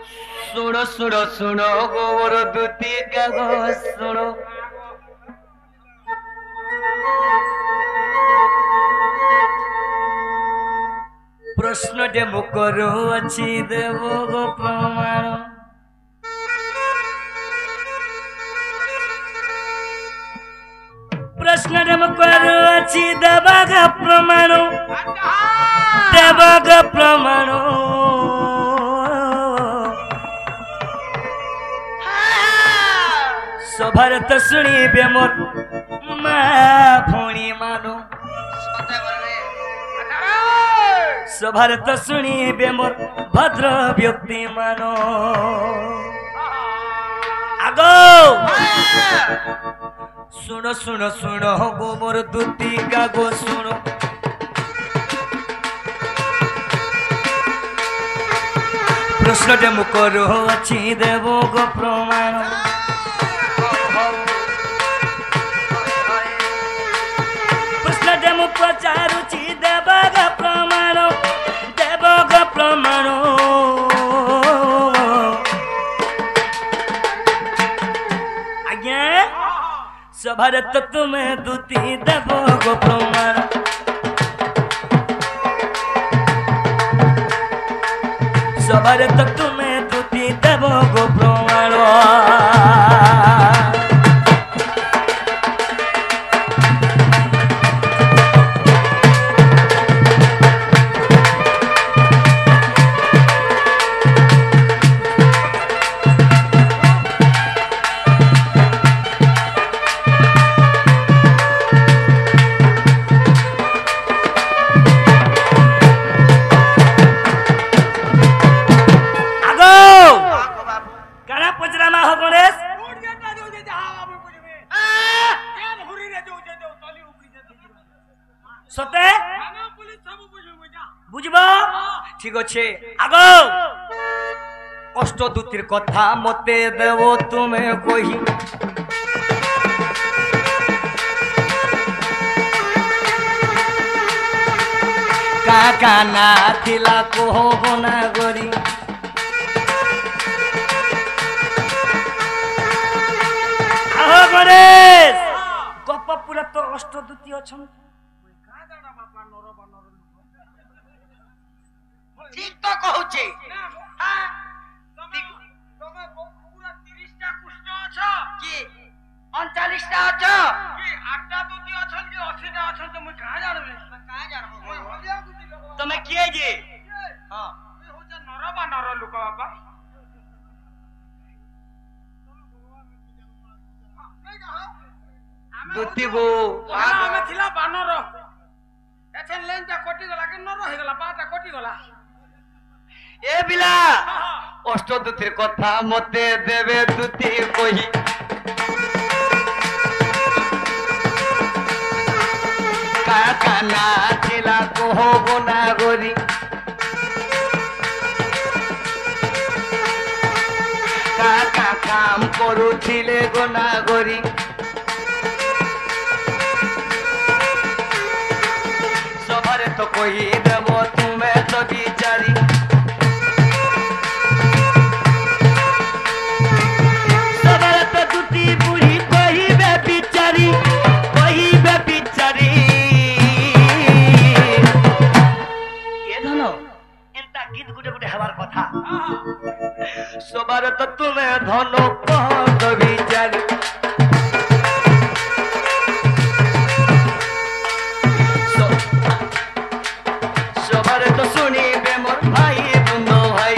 सुनो सुनो सुनो गोबर दूती कागज सुनो प्रश्न टे मुकरु अछि देव गो प्रमाण प्रश्न टे मुकरु अछि देव गो प्रमाण देव गो प्रमाण भारत शुणी मोर माँ भौणी मानो भारत शुणी मोर भद्र व्यक्ति मानो आगो सुनो सुनो सुनो गो मोर दूती का गो सुनो प्रश्न टे मुकरु अछि देव गो प्रमाण पचारुचि देवग प्रमाण देवग प्रमाण आज्ञा सभारत तुम्हें दूती देवग प्रमाण सभारत तुम्हें दूती देवग प्रमाण सते बुझबा ठीक अच्छे आगो अष्टदूतिर कथा मते देव तुम्हें कही काका ना थिला कहो बना गरी आहो गणेश गप पूरा तो अष्टदूती अछन ठीक तो कहूचे हां तमे पूरा 30 टा कुष्ठ अछ की 39 टा अछ की 8 टा दूती अछन की 80 टा अछन त म कहां जानबे तमे किए जे हां तमे होचे नरबा नर लोक बाबा दूती गो हमें थिला बानर एछन लेन ता कोटी गला के नर हे गला पाटा कोटी गला ए बिला अष्टदूतिर कथा मते देवे दूती कही काका ना थिला कहो बना गरी काका काम करुथिले गना गरी सभारे तो कही देव तुम्हें तो बिचारी सबार तो तुम्हें धन कह विचार सबार तो सुनी मोर भाई दोनों भाई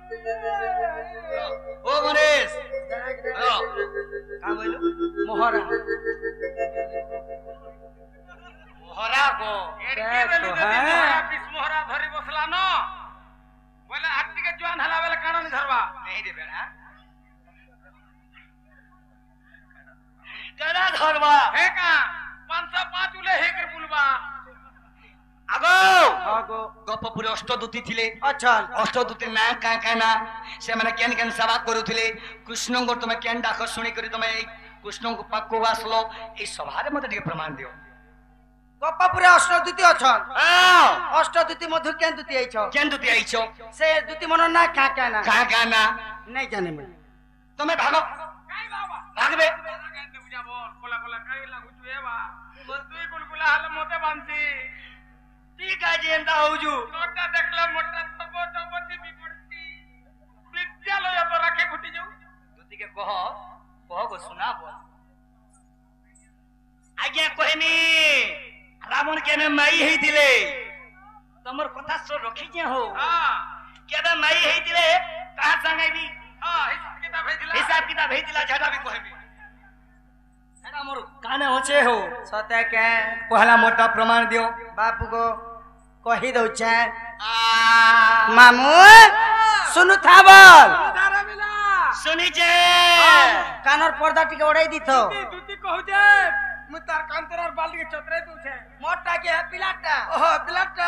ओ गणेश का बोलो मोहरा मोहरा को एड़के देलु दे मोहरा पिस मोहरा धरी बसला न बोले हाटी के जवान हला बेले काना नि धरबा नहीं रे बेड़ा कना धरबा हे का 505 उले हे कर बुलबा आगो गपपुरी अष्टदूती थिले अच्छा अष्टदूती ना का ना से माने केन केन सेवा करूथिले कृष्ण को तुमे केन डाक सुनी करी तुमे कृष्ण को पाको आसलो ए सभारे मते ଟିକେ प्रमाण दियो गपपुरी अष्टदूती अछन हां अष्टदूती मधु केन दूती आइछो केन दूती आइछो से दूती मन ना का ना नहीं जाने मैं तुमे भागो काई बाबा भागबे गांते बुझा बोल कोला कोला काई लागु छु ए बा बोल तुई गुलगुला हाल मते बांधी ठीक है जी एंता होजू मोटा देखला मोटा तबो तबती बिपड़ती विद्यालय तो रखे फुटी जाऊ दूती के कह गो सुना बोल आज्ञा कहमी रावण के ने माई हेई दिले तमर कथा सो रखी जे हो हां केदा माई हेई दिले कहा संगाईबी हां हिसाब किताब हेई दिला झटा भी कहमी एना मोर काने होचे हो सत्य के पहला मोटा प्रमाण दियो बापू को कही दउ छे मामू सुनु था बोल सुनी जे कानर पर्दा टिके ओढ़ाई दी थो दूती कहू जे मु तार कांतरार बाल्टी के चतरे दउ छे मोटा के है पिलाटा ओहो पिलाटा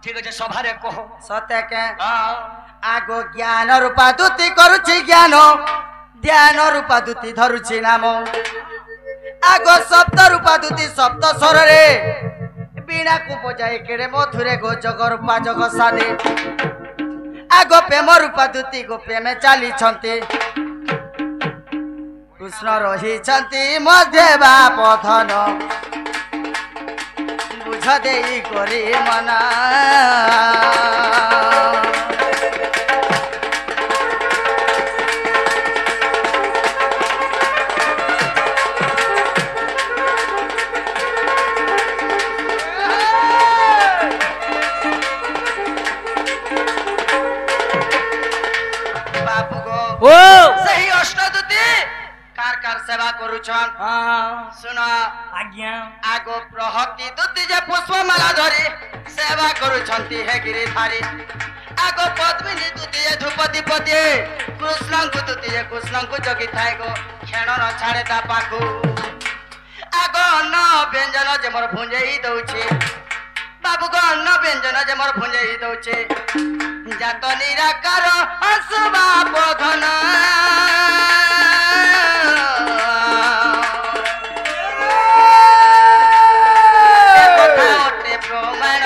ठीक है सभारे कहो सत्य के हां आगो ज्ञान रूपा दूती करूची ज्ञान ध्यान रूपा दूती धरुची नाम आगो सप्त रूपा दूती सप्त स्वर रे बीणा को बजाए केड़े मधुरे गो जग रूपा जग सादे आगो प्रेम रूपा दूती गो प्रेम चाली छंती कृष्ण रही छंती मध्य बापधन बुझ देई करी मना ओ सही अष्टदूती कार सेवा करूछन हां सुना आज्ञा आगो प्रहती दूती जे पुष्पमाला धरी सेवा करूछंती हे गिरिधारी आगो पद्मिनी दूती जे धूपदी पति कृष्ण को दूती जे कृष्ण को जगी थाए गो खेण न छाड़े ता पाखु आगो अन्न व्यंजन जे मोर भुंजेई दउछे बाबू गो अन्न व्यंजन जे मोर भुंजेई दउछे जात निराकार असुबा बोधन प्रमाण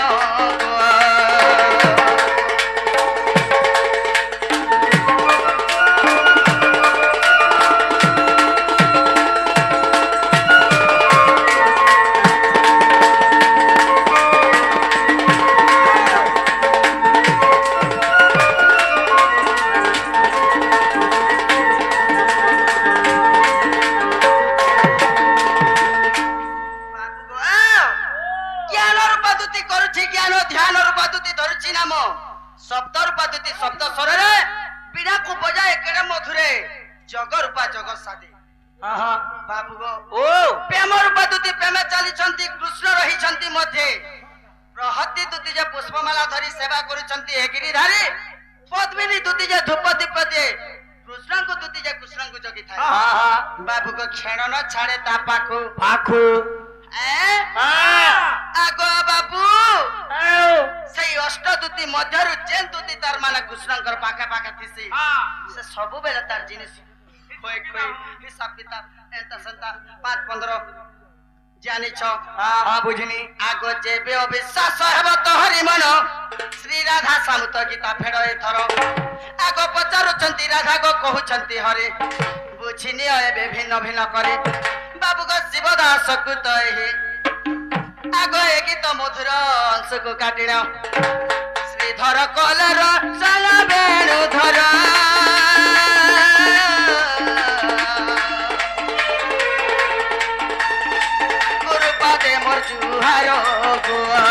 शब्द रूपादुति शब्द स्वर रे बीड़ा को बजाए केड़े मधुरे जग रूपा जग सादे हां हां बाबू गो ओ प्रेम रूपादुति प्रेम चाली छंती कृष्ण रही छंती मध्ये प्रहती दूती जे पुष्पमाला धरी सेवा करू छंती हे गिरिधारी पद्मिनी दूती जे धूप दीप दे कृष्ण को दूती जे कृष्ण को जगी थाए हां हां बाबू को खेण न छाड़े ता पाखु पाखु आगो बाबू सही अष्टदूती मध्यरु जेन दूती तार माने कृष्णकर पाखे पाखे थिसी से सब बेले तार जिनिस कोई कोई हिसाब किताब एता संता 5-15 जानि छ हां बुझनी आगो जेबे अविश्वास हेब तोहरी मन श्री राधा सामुत गीता फेड़ एथर आगो पचारु छंती राधा गो कहू छंती हरे बुझिनी एबे भिन्न भिन्न करे बाबू गो शिवदास कुत हे आगो ए गीत मधुर अंश को काटिना श्रीधर कलर सन बेणु धर गुरुपदे मोर जुहार गुआ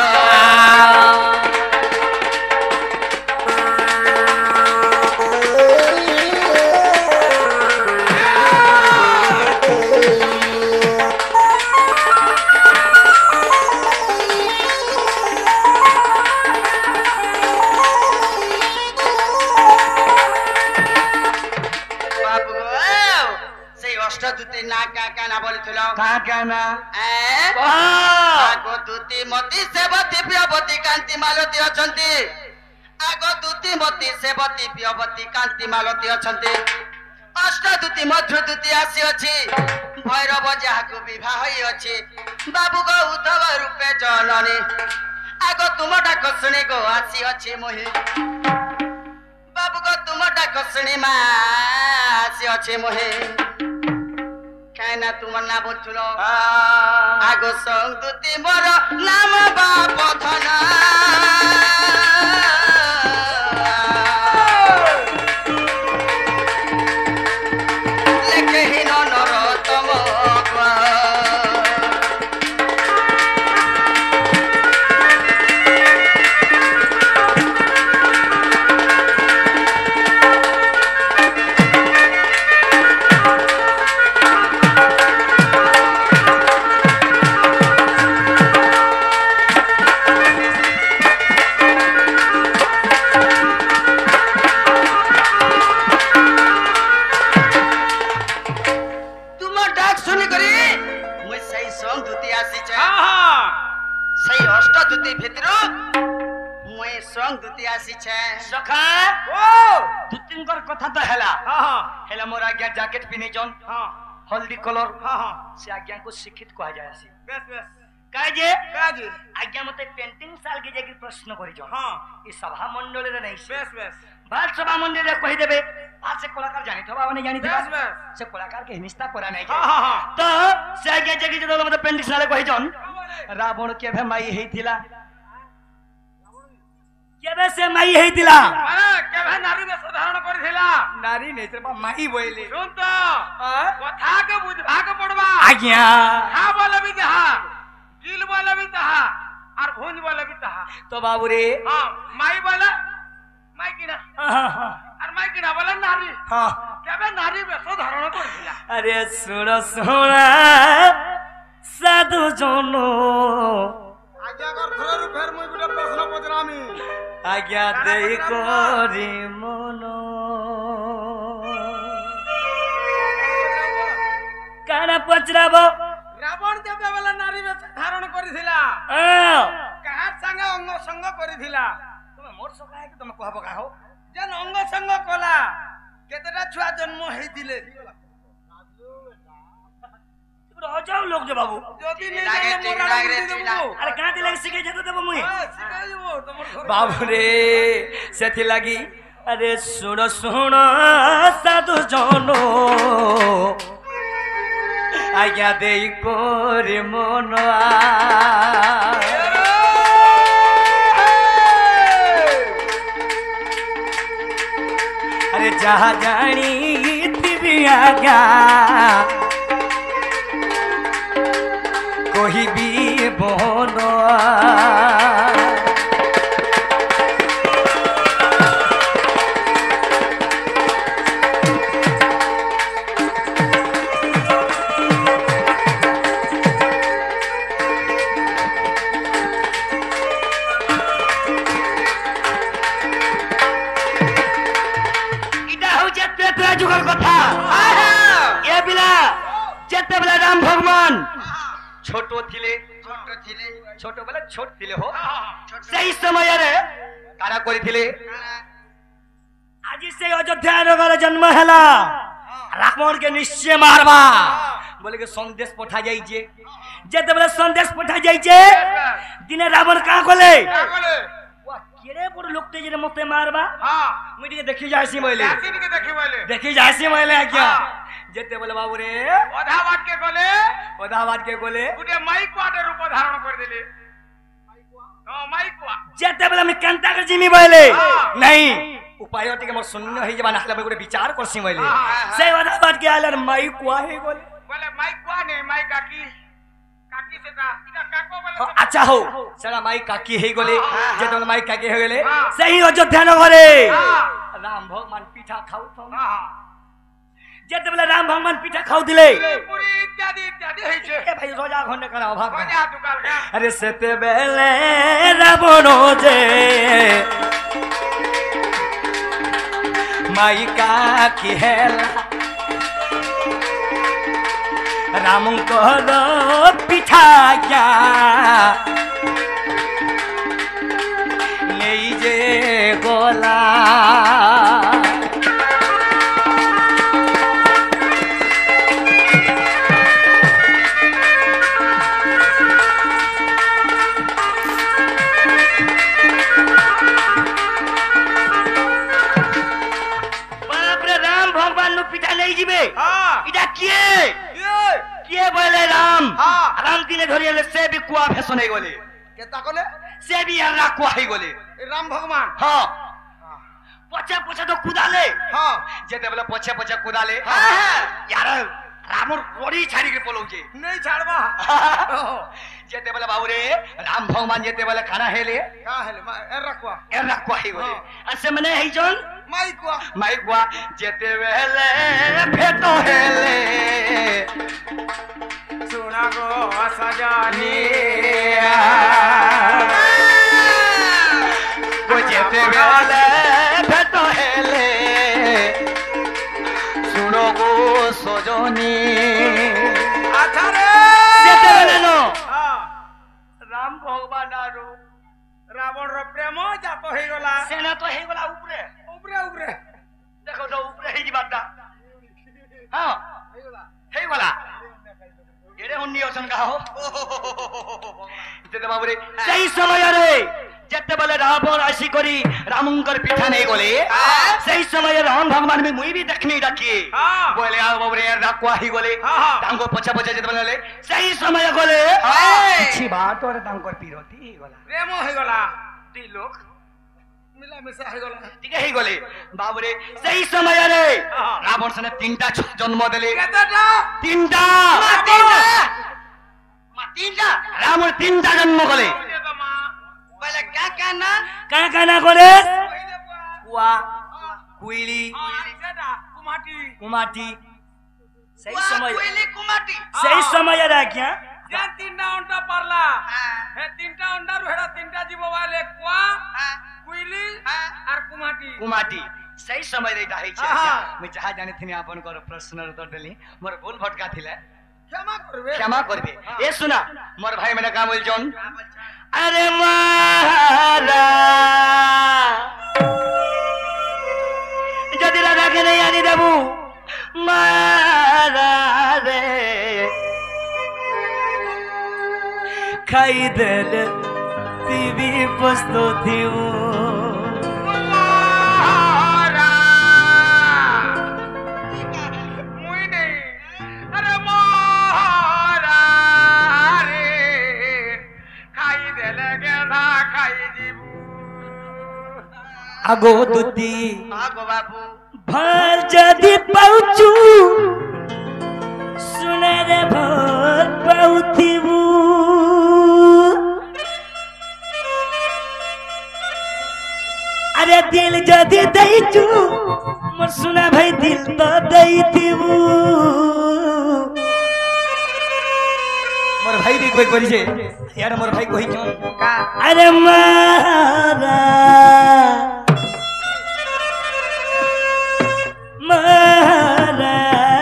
दुती ना क्या ना बोलथिलो कहाँ कहना आगो दुती मती सेवती प्रियवती कांति मालती अछंती आगो दुती मती सेवती प्रियवती कांति मालती अछंती अष्ट दुती मध्य दुती आसी अछि भैरव जाहाको विवाह होई अछि बाबू गो उद्धव रूपे जननी आगो तुम डाक शुणी गो आसी अछि मोहि बाबू गो तुम डाक शुणी मा आसी अछि मोहि कहना तुम ना बोलथुलो आगो संग दुती मोर नाम बाप धना लेखहीन नरोत्तम जैकेट पिने जन हल्दी कलर से आज्ञा को शिक्षित कहा जाय आसी काजे आज्ञा मते पेंटिंग साल के जेकी प्रश्न करी जन ई सभा मंडल रे नहीं बाल सभा मंडल रे कहि देबे आज से कलाकार जानि थबा माने जानि थबा से कलाकार के हिमिस्ता करा नहीं तो से आज्ञा जेकी जे मते पेंटिंग साल कहि जन रावण के भे माई हेतिला केबे से माई हेतिला केबे नारी में साधारण करथिला नारी नहीं तेरे माई बोले सुन तो कथा के बुझवा के पड़बा आज्ञा हा बोले भी तहा गिल बोले भी तहा और भुंज बोले भी तहा तो बाबू रे हां माई बोले माई किना और माई किना बोले नारी हां केबे नारी में साधारण करथिला अरे सुनो सुना साधु जोनो आज्ञा कर थोर फेर मुई गुटे प्रश्न पचरामी आज्ञा देई करी मनो काना पचराबो रावण देबे वाला नारी में धारण करिथिला कहार संग अंग संग करिथिला तुम मोर सका है कि तुम कहबो का हो जन अंग संग कला केतरा छुआ जन्म हेतिले जाओ लोग जे बाबू जदी नहीं जाने मोरा देबो अरे कहां दिले सिखे जतो देबो मुई सिखाई देबो तमर घर बाबू रे सेथि लागी अरे सुनो सुनो साधु जनो आज्ञा देई कोरे मनो अरे जहा जानी तिबी आज्ञा कोई भी बोनो राम भगवान छोटो थिले छोटो बोले छोट थिले हो सही समय रे कारा करी थिले आज से अयोध्या नगर जन्म हैला रावण के निश्चय मारबा बोले के संदेश पठा जाई जे जेते बोले संदेश पठा जाई जे दिने रावण का कोले वा केरे पर लोकते जे मते मारबा हां मुई के देखि जासी मैले देखि जासी मैले क्या जेते बोले बाबू रे ओधावाद के गोले गुटे माइक वाटे रूप धारण कर देले माइक वा जेते बोले मैं कांता कर जिमी बोले नहीं उपाय होते के मोर सुन्न होई जबा नाखला गुटे विचार करसी मैले से ओधावाद के आलर माइक वा हे बोले माइक वा नहीं माइक काकी से ता इना काको बोले अच्छा हो सारा माइक काकी हे गोले जेते बोले माइक काकी हे गोले सही अयोध्या नगरे राम भगवान पीठा खाऊ तो जेते बोले राम भगवान पीठा खाऊ दिले पूरी इत्यादि होई छे ए भाई रोजा घंटे करा अभाव रोजा दुकाल का अरे सेते बेले रावण जे माई का की हेला ରାମଙ୍କର ପିଠାଜ୍ଞା ନେଇ ଯେ ଗଲା किए बोले राम राम दिने धरी से भी कुआ फैशन है गोले केता कोले से भी यार कुआ है गोले राम भगवान हां पछे पछे तो कुदाले हां जेते बोले पछे पछे कुदाले यार राम रोड़ी छाड़ी के पलौजे नहीं छाड़बा जेते बोले बाबू रे राम भगवान जेते बोले खाना हेले का हेले ए रखवा है गोले असे मने है जोन माइकुआ जेते वेले फेटो हेले सुना गो सजानी वो जेते वेले फेटो हेले सुनो गो सजनी अच्छा रे जेते वेले नो राम भगवान आरो रावण रो प्रेम जातो हे गला सेना तो हे गला ऊपरे ऊपरे देखो तो ऊपरे ही बाटा हां हे गला एरे हुन्नी ओसन का हो जेते बाबू रे सही समय रे जेते बोले रावण आसी करी रामंकर पिठा नहीं गोले सही समय राम भगवान में मुई भी देखनी रखी बोले आ बाबू रे राखवा ही गोले तांको पछा पछा जेते बोले सही समय गोले अच्छी बात और तांको पीरोती ही गोला प्रेम हे गला ती लोग मिला मिसा हे गला ठीक है गोले बाबू रे सही समय रे रावण सने तीनटा जन्म देले केतटा तीनटा तीनटा रावण तीनटा जन्म कले पहले क्या कहना करे कुआ कुइली कुमाटी सही समय कुइली कुमाटी सही समय रे क्या जे तीनटा अंडा परला हे तीनटा अंडा हेडा तीनटा जीव वाले कुआ कुइली और कुमाटी सही समय रे है छै मैं चाह जाने थी अपन कर प्रश्न उत्तर देली मोर भूल भटका थिले क्षमा करबे ए सुना मोर भाई मैंने का बोल जोन अरे मारा जदि राधा के नहीं आनी देबू मारा रे खाई देल टीवी पस्तो थियो आगो दुती आगो बाबू भर जदि पाउचू सुने रे भर पाउथिबू अरे दिल जदि दैचू मोर सुना भाई दिल तो दैथिबू मोर भाई भी कोई करी जे यार मोर भाई कोई का अरे मारा मारा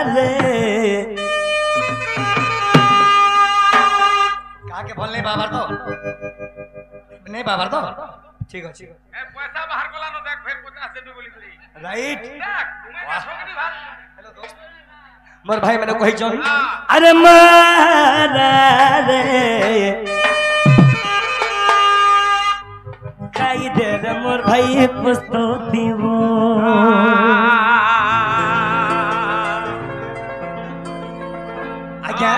रे कहा के बोल नहीं बाबर तो नहीं बाबर तो ठीक है ए पैसा बाहर कोला न देख फिर 50 से डुबली करी राइट देख मैं छोकरी बात हेलो दोस्त मोर भाई मैंने कहि जोन अरे मारा रे खाई दे रे मोर भाई पुस्तो दीवो आज्ञा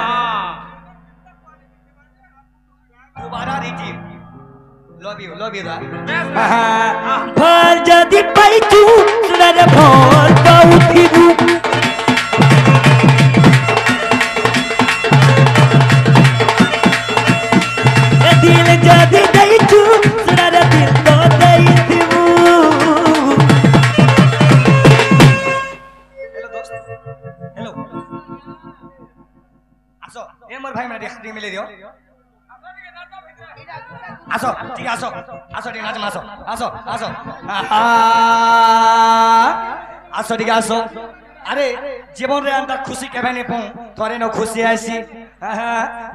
दोबारा रीति लव यू दा भर जदि पाइचू सुना रे भर पाउथिबू दिल जदि दैचू सुना रे दिल तो दैथिबू हेलो दोस्त हेलो आसो ए मोर भाई मेरे हाथ मिले दियो आसो ठीक आसो आसो ठीक नाच आसो आसो आसो आसो ठीक आसो अरे জীবন রে আন্দা খুশি কেবে নে পু থরে ন খুশি আইছি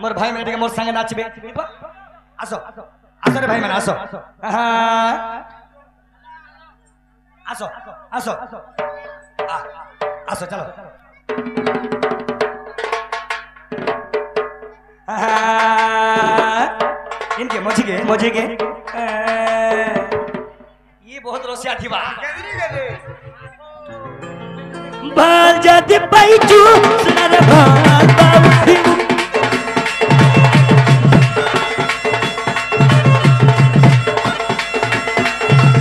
মোর ভাই মানে মোর সঙ্গে নাচবে আসো আসো রে ভাই মানে আসো আসো আসো আসো চলো इनके मजे के ये बहुत रोसिया थी बा बाल जाते पाइचू सुनर भाल बाउथी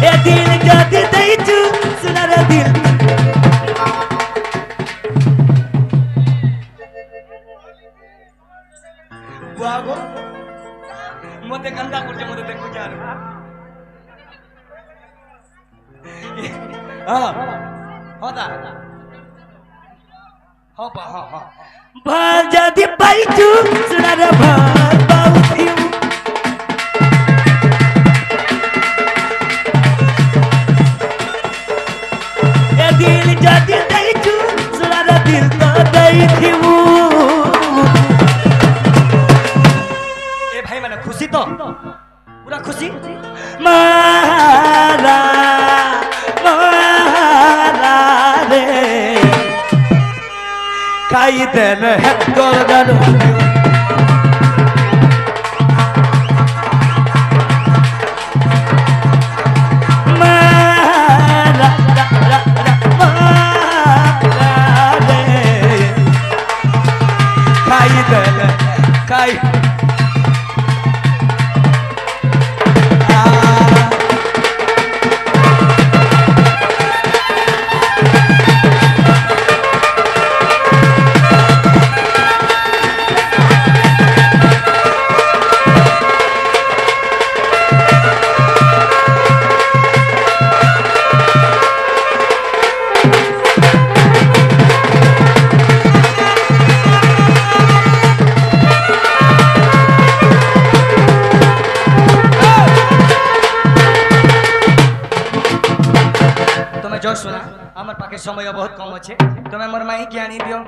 ए दिल जाते दाइचू सुनर दिल वागो मते गंदा करजे मते देखो यार हां होता हो बा हां भाल जादी पाइचू सुनार भाल बाउथी ए दिल जादी दाइचू सुनार दिल तो दाइथी खुशी तो पूरा खुशी मारा मारा रे खाई देन है गोरगन मारा रे खाई देन खाई सुना आमर पाखे समय बहुत कम अच्छे तुम्हें मोर माई के आनी दियो